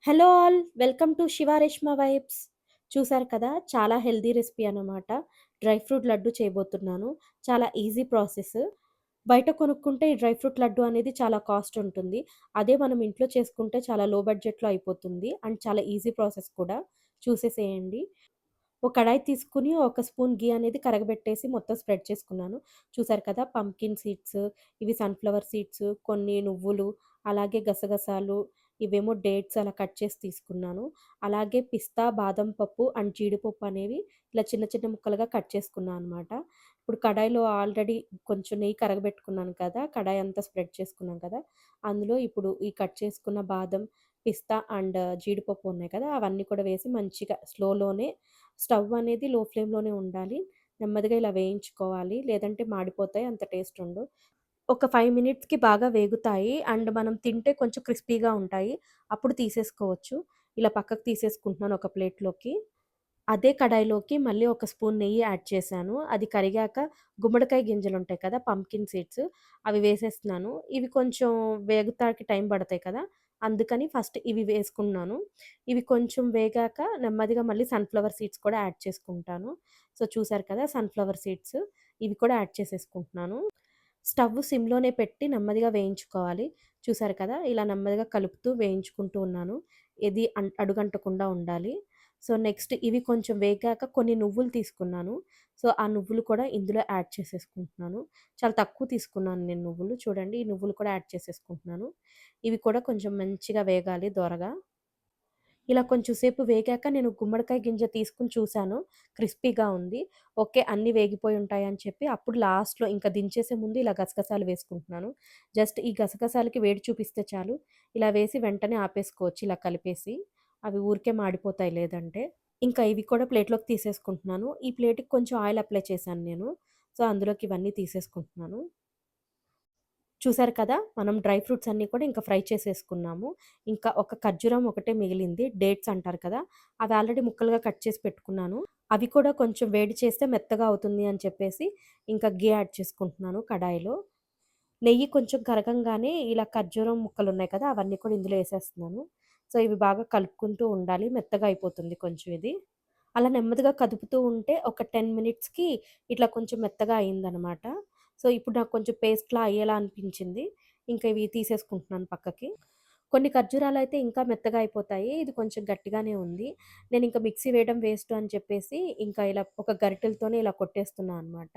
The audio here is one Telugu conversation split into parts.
Hello all welcome to Shiva Reshma vibes. చూసారు కదా, చాలా హెల్దీ రెసిపీ అనమాట. డ్రై ఫ్రూట్ లడ్డు చేయబోతున్నాను. చాలా ఈజీ ప్రాసెస్. బయట కొనుక్కుంటే ఈ డ్రై ఫ్రూట్ లడ్డు అనేది చాలా కాస్ట్ ఉంటుంది. అదే మనం ఇంట్లో చేసుకుంటే చాలా లో బడ్జెట్‌లో అయిపోతుంది. అండ్ చాలా ఈజీ ప్రాసెస్ కూడా. చూసేసేయండి. ఒక కడాయి తీసుకొని ఒక స్పూన్ ఘీ అనేది కరగబెట్టేసి మొత్తం స్ప్రెడ్ చేసుకున్నాను. చూసారు కదా, పంకిన్ సీడ్స్, ఇవి సన్‌ఫ్లవర్ సీడ్స్, కొన్ని నువ్వులు, అలాగే గసగసాలు, ఇవేమో డేట్స్ అలా కట్ చేసి తీసుకున్నాను. అలాగే పిస్తా, బాదం పప్పు అండ్ జీడిపప్పు అనేవి ఇలా చిన్న చిన్న ముక్కలుగా కట్ చేసుకున్నా అనమాట. ఇప్పుడు కడాయిలో ఆల్రెడీ కొంచెం నెయ్యి కరగబెట్టుకున్నాను కదా! కడాయి అంతా స్ప్రెడ్ చేసుకున్నాను కదా! అందులో ఇప్పుడు ఈ కట్ చేసుకున్న బాదం, పిస్తా అండ్ జీడిపప్పు ఉన్నాయి కదా! అవన్నీ కూడా వేసి మంచిగా స్లోలోనే, స్టవ్ అనేది లో ఫ్లేమ్‌లోనే ఉండాలి. నెమ్మదిగా ఇలా వేయించుకోవాలి. లేదంటే మాడిపోతాయి. అంత టేస్ట్ ఉండవు. ఒక 5 మినిట్స్‌కి బాగా వేగుతాయి. అండ్ మనం తింటే కొంచెం క్రిస్పీగా ఉంటాయి. అప్పుడు తీసేసుకోవచ్చు. ఇలా పక్కకు తీసేసుకుంటున్నాను ఒక ప్లేట్‌లోకి. అదే కడాయిలోకి మళ్ళీ ఒక స్పూన్ నెయ్యి యాడ్ చేశాను. అది కరిగాక గుమ్మడికాయ గింజలుంటాయి కదా! పంప్కిన్ సీడ్స్, అవి వేసేస్తున్నాను. ఇవి కొంచెం వేగుతానికి టైం పడతాయి కదా! అందుకని ఫస్ట్ ఇవి వేసుకున్నాను. ఇవి కొంచెం వేగాక నెమ్మదిగా మళ్ళీ సన్‌ఫ్లవర్ సీడ్స్ కూడా యాడ్ చేసుకుంటాను. సో, చూసారు కదా, సన్‌ఫ్లవర్ సీడ్స్ ఇవి కూడా యాడ్ చేసేసుకుంటున్నాను. స్టవ్ సిమ్‌లోనే పెట్టి నెమ్మదిగా వేయించుకోవాలి. చూసారు కదా, ఇలా నెమ్మదిగా కలుపుతూ వేయించుకుంటూ ఉన్నాను. ఇది అడుగంటకుండా ఉండాలి. సో, నెక్స్ట్ ఇవి కొంచెం వేగాక కొన్ని నువ్వులు తీసుకున్నాను. సో, ఆ నువ్వులు కూడా ఇందులో యాడ్ చేసేసుకుంటున్నాను. చాలా తక్కువ తీసుకున్నాను నేను నువ్వులు. చూడండి, ఈ నువ్వులు కూడా యాడ్ చేసేసుకుంటున్నాను. ఇవి కూడా కొంచెం మంచిగా వేగాలి దోరగా. ఇలా కొంచెం సేపు వేగాక నేను గుమ్మడికాయ గింజ తీసుకొని చూసాను. క్రిస్పీగా ఉంది. ఓకే, అన్నీ వేగిపోయి ఉంటాయని చెప్పి అప్పుడు లాస్ట్‌లో ఇంకా దించేసే ముందు ఇలా గసగసాలు వేసుకుంటున్నాను. జస్ట్ ఈ గసగసాలకి వేడి చూపిస్తే చాలు. ఇలా వేసి వెంటనే ఆపేసుకోవచ్చు ఇలా కలిపేసి. అవి ఊరికే మాడిపోతాయి లేదంటే. ఇంకా ఇవి కూడా ప్లేట్‌లోకి తీసేసుకుంటున్నాను. ఈ ప్లేట్‌కి కొంచెం ఆయిల్ అప్లై చేశాను నేను. సో, అందులోకి ఇవన్నీ తీసేసుకుంటున్నాను. చూసారు కదా, మనం డ్రై ఫ్రూట్స్ అన్నీ కూడా ఇంకా ఫ్రై చేసేసుకున్నాము. ఇంకా ఒక ఖర్జూరం ఒకటే మిగిలింది. డేట్స్ అంటారు కదా! అవి ఆల్రెడీ ముక్కలుగా కట్ చేసి పెట్టుకున్నాను. అవి కూడా కొంచెం వేడి చేస్తే మెత్తగా అవుతుంది అని చెప్పేసి ఇంకా ఘీ యాడ్ చేసుకుంటున్నాను కడాయిలో. నెయ్యి కొంచెం కరగంగానే ఇలా ఖర్జూరం ముక్కలున్నాయి కదా! అవన్నీ కూడా ఇందులో ఏసేస్తున్నాను. సో, ఇవి బాగా కలుపుకుంటూ ఉండాలి. మెత్తగా అయిపోతుంది కొంచెం ఇది. అలా నెమ్మదిగా కదుపుతూ ఉంటే ఒక 10 మినిట్స్‌కి ఇట్లా కొంచెం మెత్తగా అయిందనమాట. సో, ఇప్పుడు నాకు కొంచెం పేస్ట్‌లా అయ్యేలా అనిపించింది. ఇంకా ఇవి తీసేసుకుంటున్నాను పక్కకి. కొన్ని ఖర్జూరాలయితే ఇంకా మెత్తగా అయిపోతాయి. ఇది కొంచెం గట్టిగానే ఉంది. నేనింక మిక్సీ వేయడం వేస్ట్ అని చెప్పేసి ఇంకా ఇలా ఒక గరిటెలతోనే ఇలా కొట్టేస్తున్నా అనమాట.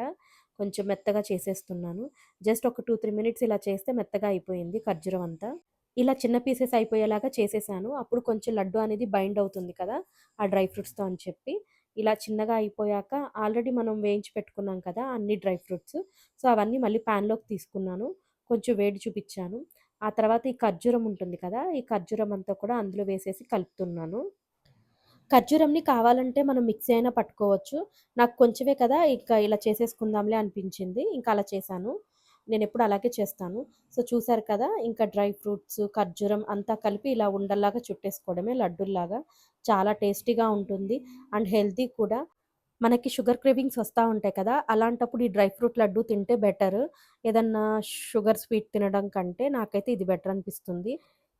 కొంచెం మెత్తగా చేసేస్తున్నాను. జస్ట్ ఒక 2, 3 మినిట్స్ ఇలా చేస్తే మెత్తగా అయిపోయింది ఖర్జూరం అంతా. ఇలా చిన్న పీసెస్ అయిపోయేలాగా చేసేసాను. అప్పుడు కొంచెం లడ్డు అనేది బైండ్ అవుతుంది కదా, ఆ డ్రై ఫ్రూట్స్‌తో అని చెప్పి. ఇలా చిన్నగా అయిపోయాక ఆల్రెడీ మనం వేయించి పెట్టుకున్నాం కదా అన్ని డ్రై ఫ్రూట్స్. సో, అవన్నీ మళ్ళీ పాన్‌లోకి తీసుకున్నాను. కొంచెం వేడి చూపిచ్చాను. ఆ తర్వాత ఈ ఖర్జూరం ఉంటుంది కదా! ఈ ఖర్జూరం అంతా కూడా అందులో వేసేసి కలుపుతున్నాను. ఖర్జూరంని కావాలంటే మనం మిక్సీ అయినా పట్టుకోవచ్చు. నాకు కొంచెమే కదా, ఇక ఇలా చేసేసుకుందాంలే అనిపించింది. ఇంకా అలా చేశాను. నేనెప్పుడు అలాగే చేస్తాను. సో, చూసారు కదా, ఇంకా డ్రై ఫ్రూట్స్, ఖర్జూరం అంతా కలిపి ఇలా ఉండల్లాగా చుట్టేసుకోవడమే లడ్డూల్లాగా. చాలా టేస్టీగా ఉంటుంది అండ్ హెల్తీ కూడా. మనకి షుగర్ క్రేవింగ్స్ వస్తా ఉంటాయి కదా! అలాంటప్పుడు ఈ డ్రై ఫ్రూట్ లడ్డు తింటే బెటర్. ఏదన్నా షుగర్ స్వీట్ తినడం కంటే నాకైతే ఇది బెటర్ అనిపిస్తుంది.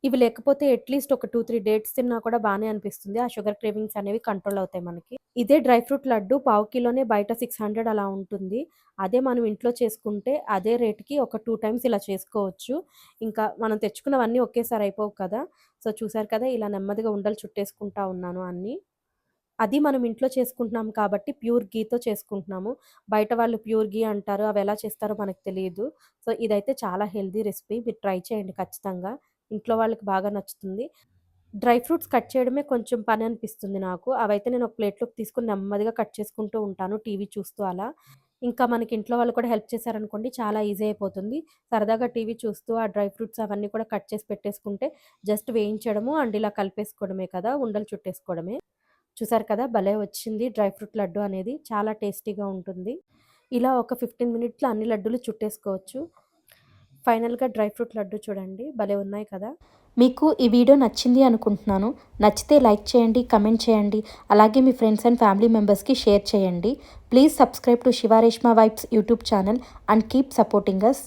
ఇవి లేకపోతే అట్‌లీస్ట్ ఒక 2, 3 డేట్స్ తిన్నా కూడా బానే అనిపిస్తుంది. ఆ షుగర్ క్రేవింగ్స్ అనేవి కంట్రోల్ అవుతాయి మనకి. ఇదే డ్రై ఫ్రూట్ లడ్డు పావు కిలోనే బయట 600 అలా ఉంటుంది. అదే మనం ఇంట్లో చేసుకుంటే అదే రేట్‌కి ఒక 2 టైమ్స్ ఇలా చేసుకోవచ్చు. ఇంకా మనం తెచ్చుకున్నవన్నీ ఒకేసారి అయిపోవు కదా! సో, చూసారు కదా, ఇలా నెమ్మదిగా ఉండలు చుట్టేసుకుంటా ఉన్నాను అన్నీ. అది మనం ఇంట్లో చేసుకుంటున్నాం కాబట్టి ప్యూర్ ఘీతో చేసుకుంటున్నాము. బయట వాళ్ళు ప్యూర్ ఘీ అంటారు. అవెలా చేస్తారో మనకు తెలీదు. సో, ఇదైతే చాలా హెల్తీ రెసిపీ. మీరు ట్రై చేయండి ఖచ్చితంగా. ఇంట్లో వాళ్ళకి బాగా నచ్చుతుంది. డ్రై ఫ్రూట్స్ కట్ చేయడమే కొంచెం పననిపిస్తుంది నాకు. అవైతే నేను ఒక ప్లేట్‌లోకి తీసుకొని నెమ్మదిగా కట్ చేసుకుంటూ ఉంటాను టీవీ చూస్తూ అలా. ఇంకా మనకి ఇంట్లో వాళ్ళు కూడా హెల్ప్ చేశారనుకోండి, చాలా ఈజీ అయిపోతుంది. సరదాగా టీవీ చూస్తూ ఆ డ్రై ఫ్రూట్స్ అవన్నీ కూడా కట్ చేసి పెట్టేసుకుంటే జస్ట్ వేయించడము అండ్ ఇలా కలిపేసుకోవడమే కదా! ఉండలు చుట్టేసుకోవడమే. చూసారు కదా, భలే వచ్చింది డ్రై ఫ్రూట్ లడ్డు అనేది. చాలా టేస్టీగా ఉంటుంది. ఇలా ఒక 15 మినిట్స్‌లో అన్ని లడ్డూలు చుట్టేసుకోవచ్చు. ఫైనల్‌గా డ్రై ఫ్రూట్ లడ్డు చూడండి, భలే ఉన్నాయి కదా! మీకు ఈ వీడియో నచ్చింది అనుకుంటున్నాను. నచ్చితే లైక్ చేయండి, కమెంట్ చేయండి. అలాగే మీ ఫ్రెండ్స్ అండ్ ఫ్యామిలీ మెంబర్స్‌కి షేర్ చేయండి. Please subscribe to Shiva Reshma vibes YouTube channel and keep supporting us.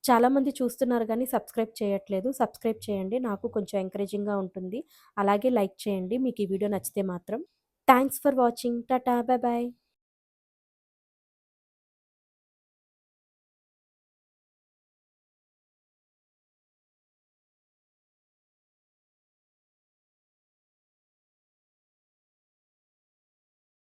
చాలామంది చూస్తున్నారు గానీ సబ్స్క్రైబ్ చేయట్లేదు. సబ్స్క్రైబ్ చేయండి. నాకు కొంచెం ఎంకరేజింగ్‌గా ఉంటుంది. అలాగే లైక్ చేయండి మీకు ఈ వీడియో నచ్చితే మాత్రం. Thanks for watching. Tata. Bye bye.